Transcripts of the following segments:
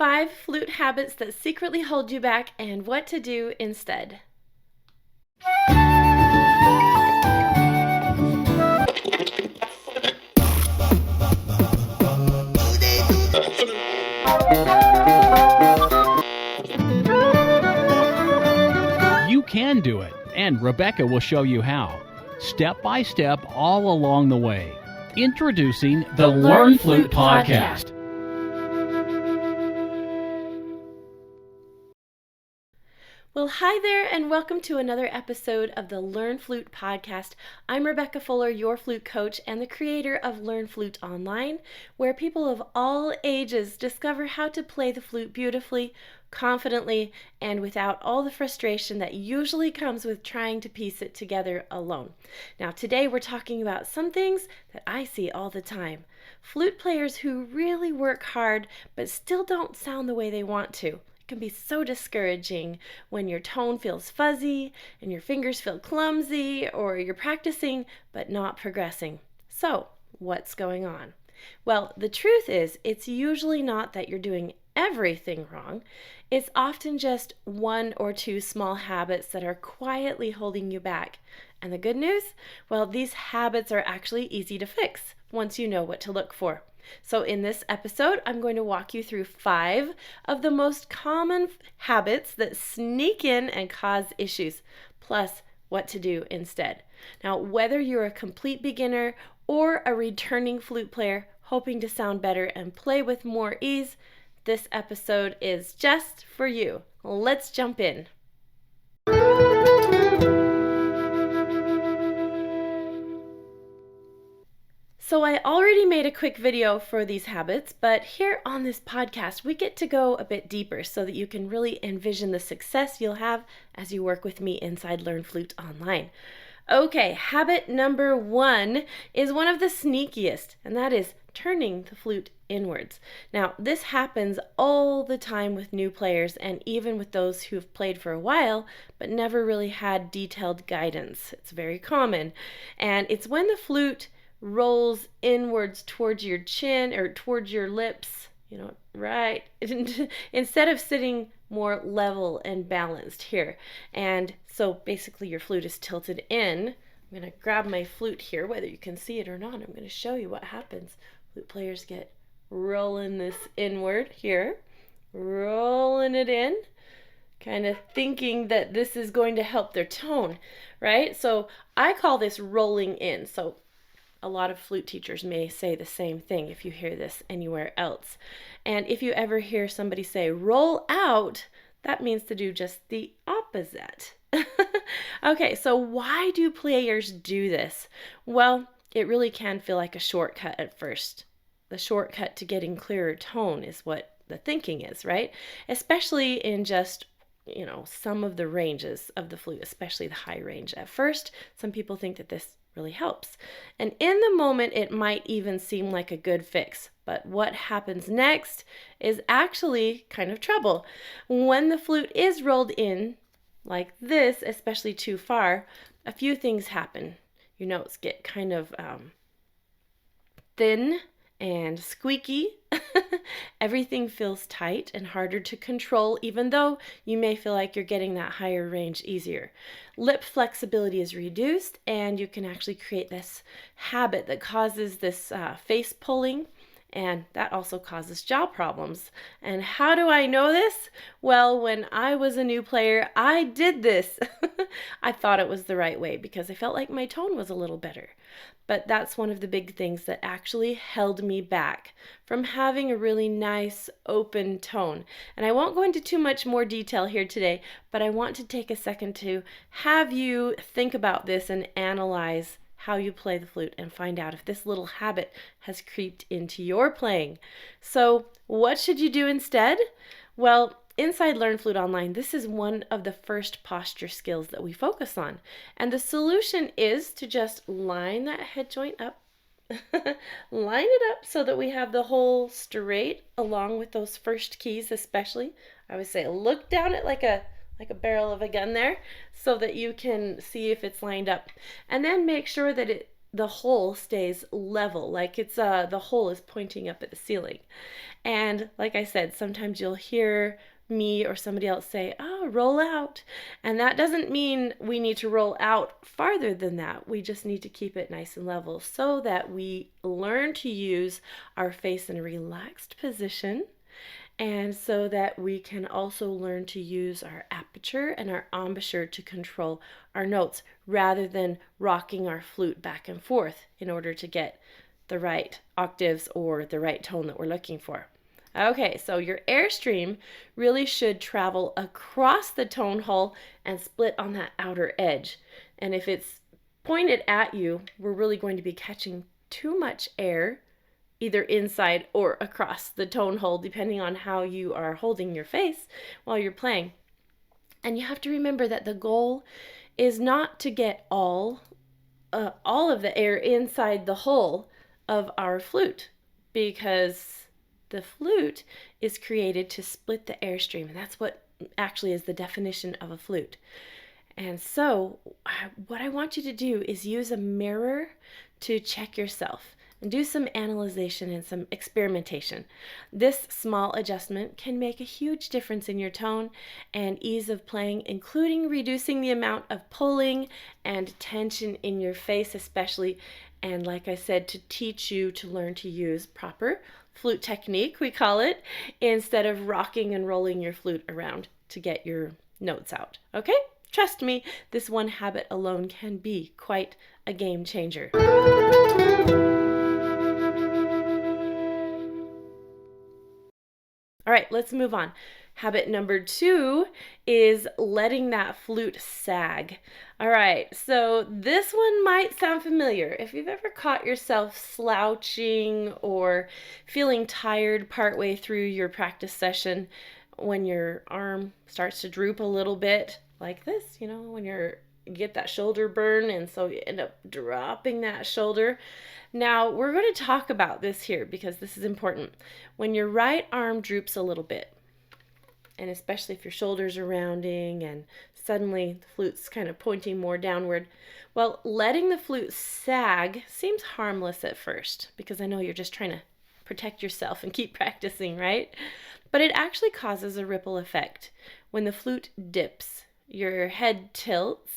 5 flute habits that secretly hold you back and what to do instead. You can do it, and Rebecca will show you how, step by step all along the way. Introducing the Learn Flute Podcast. Well, hi there, and welcome to another episode of the Learn Flute Podcast. I'm Rebecca Fuller, your flute coach and the creator of Learn Flute Online, where people of all ages discover how to play the flute beautifully, confidently, and without all the frustration that usually comes with trying to piece it together alone. Now, today we're talking about some things that I see all the time. Flute players who really work hard but still don't sound the way they want to. Can be so discouraging when your tone feels fuzzy and your fingers feel clumsy, or you're practicing but not progressing. So, what's going on? Well, the truth is, it's usually not that you're doing everything wrong. It's often just one or two small habits that are quietly holding you back. And the good news? Well, these habits are actually easy to fix once you know what to look for. So in this episode, I'm going to walk you through 5 of the most common habits that sneak in and cause issues, plus what to do instead. Now, whether you're a complete beginner or a returning flute player hoping to sound better and play with more ease, this episode is just for you. Let's jump in. So I already made a quick video for these habits, but here on this podcast, we get to go a bit deeper so that you can really envision the success you'll have as you work with me inside Learn Flute Online. Okay, habit number 1 is one of the sneakiest, and that is turning the flute inwards. Now, this happens all the time with new players and even with those who have played for a while but never really had detailed guidance. It's very common, and it's when the flute rolls inwards towards your chin or towards your lips, right? Instead of sitting more level and balanced here. And so basically your flute is tilted in. I'm going to grab my flute here, whether you can see it or not. I'm going to show you what happens. Flute players get rolling this inward here, rolling it in, kind of thinking that this is going to help their tone, right? So I call this rolling in. So a lot of flute teachers may say the same thing if you hear this anywhere else. And if you ever hear somebody say roll out, that means to do just the opposite. Okay, so why do players do this? Well, it really can feel like a shortcut at first. The shortcut to getting clearer tone is what the thinking is, right? Especially in just some of the ranges of the flute, especially the high range. At first, some people think that this really helps. And in the moment, it might even seem like a good fix. But what happens next is actually kind of trouble. When the flute is rolled in like this, especially too far, a few things happen. Your notes get kind of thin and squeaky. Everything feels tight and harder to control, even though you may feel like you're getting that higher range easier. Lip flexibility is reduced, and you can actually create this habit that causes this face pulling, and that also causes jaw problems. And how do I know this? Well, when I was a new player, I did this. I thought it was the right way because I felt like my tone was a little better. But that's one of the big things that actually held me back from having a really nice open tone. And I won't go into too much more detail here today, but I want to take a second to have you think about this and analyze how you play the flute and find out if this little habit has creeped into your playing. So what should you do instead? Well, inside Learn Flute Online, this is one of the first posture skills that we focus on. And the solution is to just line that head joint up. Line it up so that we have the hole straight along with those first keys especially. I would say look down at like a barrel of a gun there so that you can see if it's lined up. And then make sure that it the hole stays level, like it's the hole is pointing up at the ceiling. And like I said, sometimes you'll hear me or somebody else say, "Oh, roll out." And that doesn't mean we need to roll out farther than that. We just need to keep it nice and level so that we learn to use our face in a relaxed position, and so that we can also learn to use our aperture and our embouchure to control our notes rather than rocking our flute back and forth in order to get the right octaves or the right tone that we're looking for. Okay, so your airstream really should travel across the tone hole and split on that outer edge. And if it's pointed at you, we're really going to be catching too much air either inside or across the tone hole, depending on how you are holding your face while you're playing. And you have to remember that the goal is not to get all of the air inside the hole of our flute, because the flute is created to split the airstream, and that's what actually is the definition of a flute. And so what I want you to do is use a mirror to check yourself and do some analyzation and some experimentation. This small adjustment can make a huge difference in your tone and ease of playing, including reducing the amount of pulling and tension in your face especially, and like I said, to teach you to learn to use proper flute technique, we call it, instead of rocking and rolling your flute around to get your notes out. Okay? Trust me, this one habit alone can be quite a game changer. All right, let's move on. Habit number 2 is letting that flute sag. All right, so this one might sound familiar. If you've ever caught yourself slouching or feeling tired partway through your practice session, when your arm starts to droop a little bit like this, when you get that shoulder burn, and so you end up dropping that shoulder. Now, we're going to talk about this here because this is important. When your right arm droops a little bit, and especially if your shoulders are rounding and suddenly the flute's kind of pointing more downward, well, letting the flute sag seems harmless at first because I know you're just trying to protect yourself and keep practicing, right? But it actually causes a ripple effect. When the flute dips, your head tilts,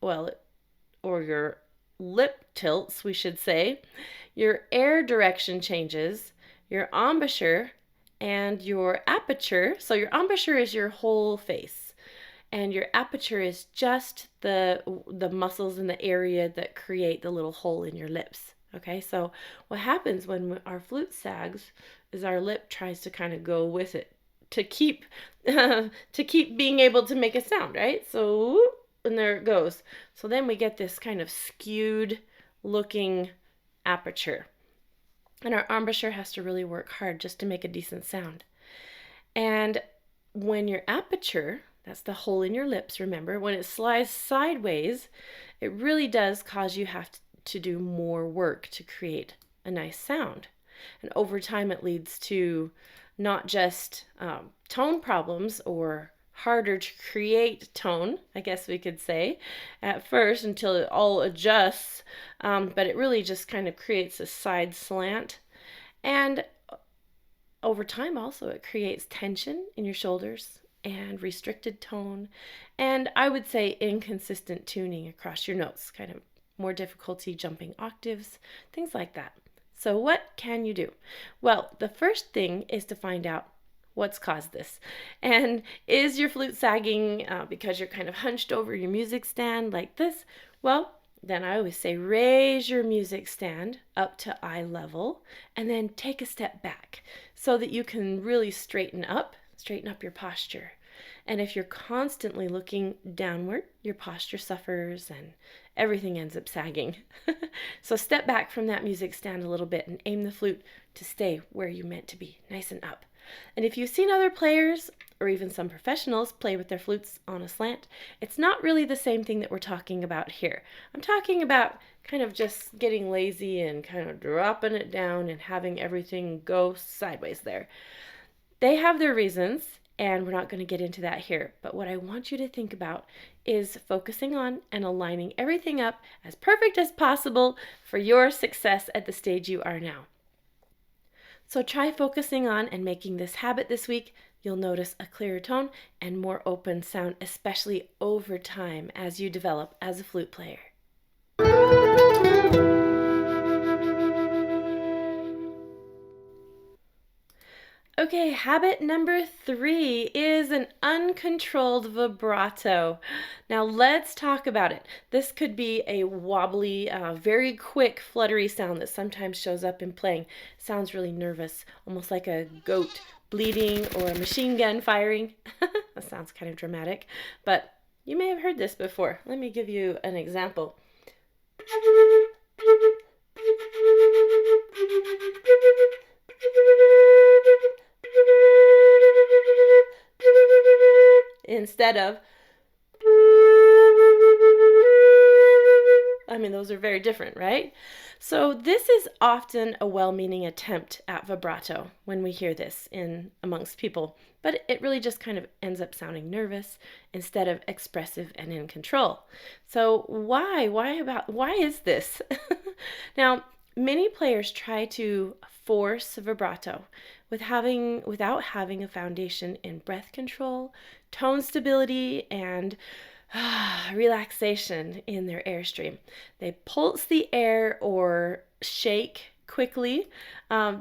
or your lip tilts, we should say, your air direction changes, your embouchure and your aperture. So your embouchure is your whole face, and your aperture is just the muscles in the area that create the little hole in your lips. Okay, so what happens when our flute sags is our lip tries to kind of go with it to keep being able to make a sound, right? So, and there it goes. So then we get this kind of skewed looking aperture. And our embouchure has to really work hard just to make a decent sound. And when your aperture, that's the hole in your lips, remember, when it slides sideways, it really does cause you have to do more work to create a nice sound. And over time it leads to not just tone problems or harder to create tone, I guess we could say, at first until it all adjusts, but it really just kind of creates a side slant. And over time also it creates tension in your shoulders and restricted tone, and I would say inconsistent tuning across your notes, kind of more difficulty jumping octaves, things like that. So what can you do? Well, the first thing is to find out what's caused this. And is your flute sagging because you're kind of hunched over your music stand like this? Well, then I always say raise your music stand up to eye level and then take a step back so that you can really straighten up your posture. And if you're constantly looking downward, your posture suffers and everything ends up sagging. So step back from that music stand a little bit and aim the flute to stay where you meant to be, nice and up. And if you've seen other players or even some professionals play with their flutes on a slant, it's not really the same thing that we're talking about here. I'm talking about kind of just getting lazy and kind of dropping it down and having everything go sideways there. They have their reasons, and we're not going to get into that here. But what I want you to think about is focusing on and aligning everything up as perfect as possible for your success at the stage you are now. So try focusing on and making this habit this week. You'll notice a clearer tone and more open sound, especially over time as you develop as a flute player. Okay, habit number 3 is an uncontrolled vibrato. Now let's talk about it. This could be a wobbly, very quick, fluttery sound that sometimes shows up in playing. Sounds really nervous, almost like a goat bleeding or a machine gun firing. That sounds kind of dramatic, but you may have heard this before. Let me give you an example. Instead of, those are very different, right? So this is often a well-meaning attempt at vibrato when we hear this in amongst people, but it really just kind of ends up sounding nervous instead of expressive and in control. So why is this? Now, many players try to force vibrato without having a foundation in breath control, tone stability, and relaxation in their airstream. They pulse the air or shake quickly,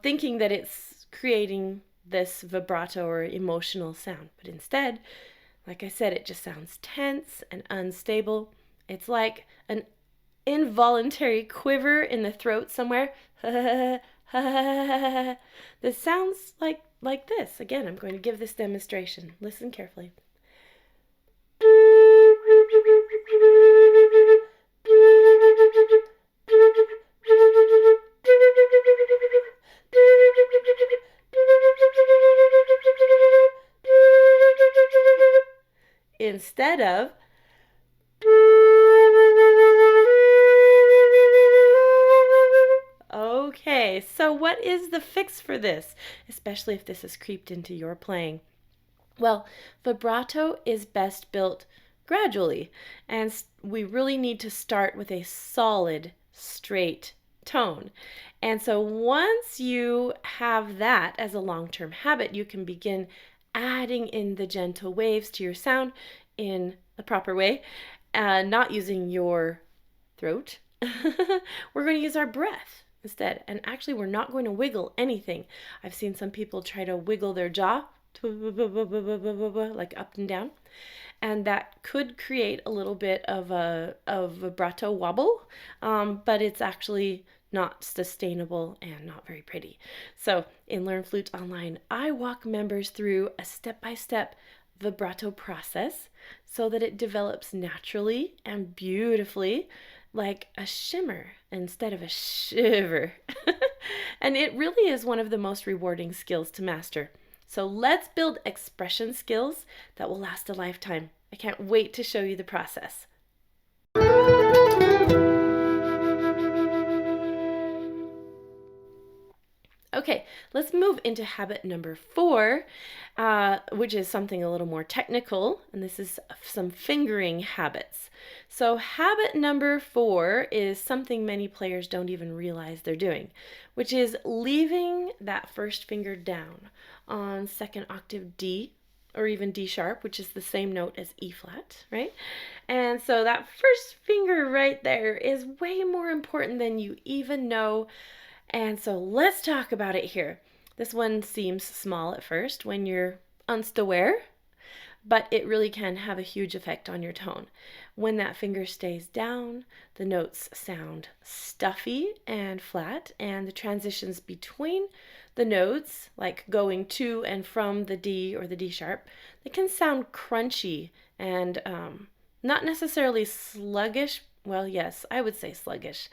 thinking that it's creating this vibrato or emotional sound. But instead, like I said, it just sounds tense and unstable. It's like an involuntary quiver in the throat somewhere. This sounds like this. Again, I'm going to give this demonstration. Listen carefully. Instead of okay, so what is the fix for this, especially if this has creeped into your playing? Well, vibrato is best built gradually, and we really need to start with a solid, straight tone. And so once you have that as a long-term habit, you can begin adding in the gentle waves to your sound in the proper way, not using your throat. We're going to use our breath instead. And actually, we're not going to wiggle anything. I've seen some people try to wiggle their jaw, like up and down, and that could create a little bit of a vibrato wobble, but it's actually not sustainable and not very pretty. So in Learn Flute Online, I walk members through a step-by-step vibrato process so that it develops naturally and beautifully, like a shimmer instead of a shiver. And it really is one of the most rewarding skills to master. So let's build expression skills that will last a lifetime. I can't wait to show you the process. Okay, let's move into habit number 4, which is something a little more technical, and this is some fingering habits. So habit number 4 is something many players don't even realize they're doing, which is leaving that first finger down on second octave D, or even D sharp, which is the same note as E flat, right? And so that first finger right there is way more important than you even know. And so let's talk about it here. This one seems small at first when you're unaware, but it really can have a huge effect on your tone. When that finger stays down, the notes sound stuffy and flat, and the transitions between the notes, like going to and from the D or the D sharp, they can sound crunchy and not necessarily sluggish. Well, yes, I would say sluggish.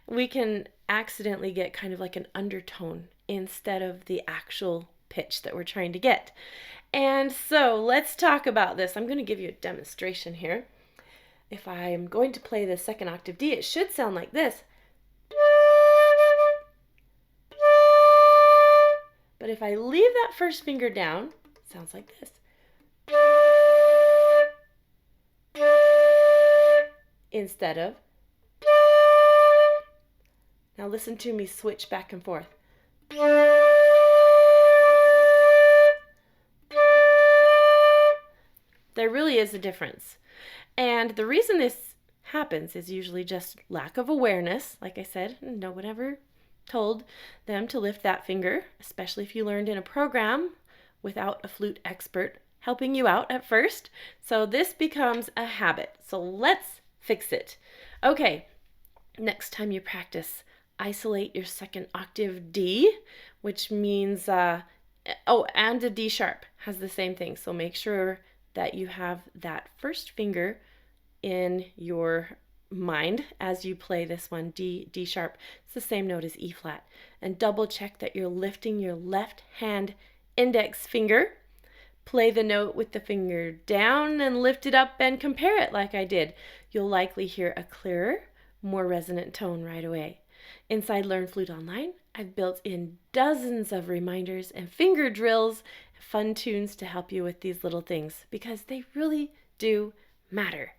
We can accidentally get kind of like an undertone instead of the actual pitch that we're trying to get. And so let's talk about this. I'm going to give you a demonstration here. If I'm going to play the second octave D, it should sound like this. But if I leave that first finger down, it sounds like this. instead of. Now listen to me switch back and forth. There really is a difference. And the reason this happens is usually just lack of awareness. Like I said, no one ever told them to lift that finger, especially if you learned in a program without a flute expert helping you out at first. So this becomes a habit. So let's fix it. Okay, next time you practice, isolate your second octave D, which means, and a D sharp has the same thing. So make sure that you have that first finger in your mind as you play this one, D sharp. It's the same note as E flat. And double check that you're lifting your left hand index finger. Play the note with the finger down and lift it up and compare it like I did. You'll likely hear a clearer, more resonant tone right away. Inside Learn Flute Online, I've built in dozens of reminders and finger drills, fun tunes to help you with these little things because they really do matter.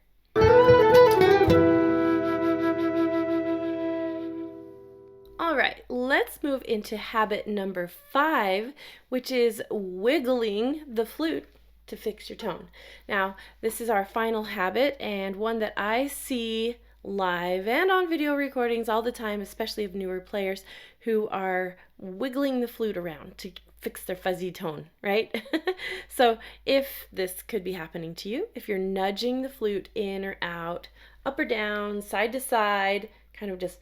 All right, let's move into habit number 5, which is wiggling the flute to fix your tone. Now, this is our final habit and one that I see live and on video recordings all the time, especially of newer players who are wiggling the flute around to fix their fuzzy tone, right? So if this could be happening to you, if you're nudging the flute in or out, up or down, side to side, kind of just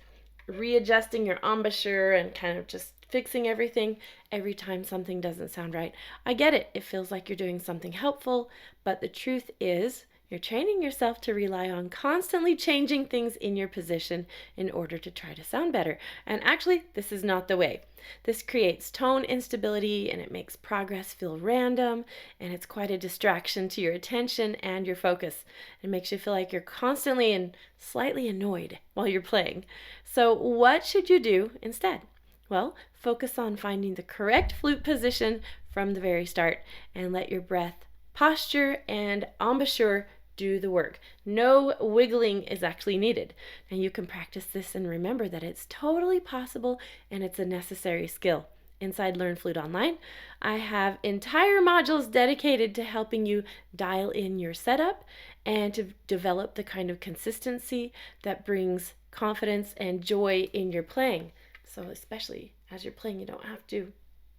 readjusting your embouchure and kind of just fixing everything every time something doesn't sound right. I get it. It feels like you're doing something helpful, but the truth is you're training yourself to rely on constantly changing things in your position in order to try to sound better. And actually, this is not the way. This creates tone instability and it makes progress feel random, and it's quite a distraction to your attention and your focus. It makes you feel like you're constantly and slightly annoyed while you're playing. So what should you do instead? Well, focus on finding the correct flute position from the very start and let your breath, posture, and embouchure do the work. No wiggling is actually needed. And you can practice this and remember that it's totally possible and it's a necessary skill. Inside Learn Flute Online, I have entire modules dedicated to helping you dial in your setup and to develop the kind of consistency that brings confidence and joy in your playing. So especially as you're playing, you don't have to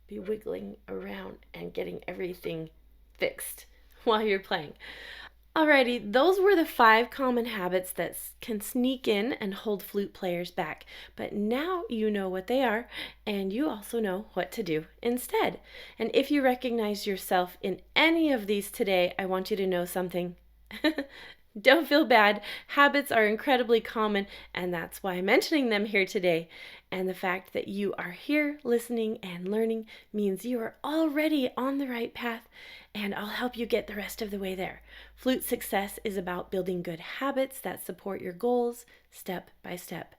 be wiggling around and getting everything fixed while you're playing. Alrighty, those were the 5 common habits that can sneak in and hold flute players back. But now you know what they are, and you also know what to do instead. And if you recognize yourself in any of these today, I want you to know something. Don't feel bad. Habits are incredibly common, and that's why I'm mentioning them here today. And the fact that you are here listening and learning means you are already on the right path, and I'll help you get the rest of the way there. Flute success is about building good habits that support your goals step by step.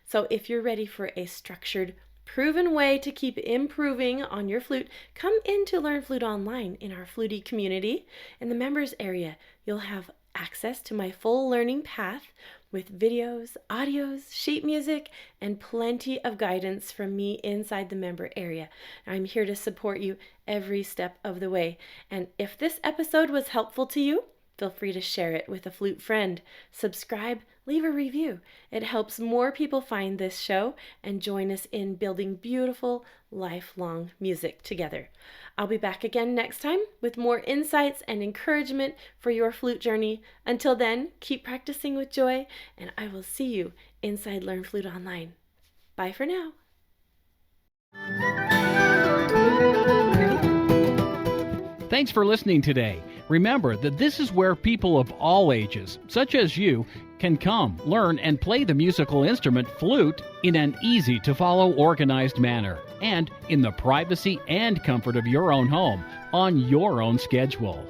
So if you're ready for a structured, proven way to keep improving on your flute, come into Learn Flute Online in our Flutie community. In the members area, you'll have access to my full learning path with videos, audios, sheet music, and plenty of guidance from me inside the member area. I'm here to support you every step of the way. And if this episode was helpful to you, feel free to share it with a flute friend. Subscribe, leave a review. It helps more people find this show and join us in building beautiful, lifelong music together. I'll be back again next time with more insights and encouragement for your flute journey. Until then, keep practicing with joy, and I will see you inside Learn Flute Online. Bye for now. Thanks for listening today. Remember that this is where people of all ages, such as you, can come, learn, and play the musical instrument flute in an easy-to-follow, organized manner, and in the privacy and comfort of your own home, on your own schedule.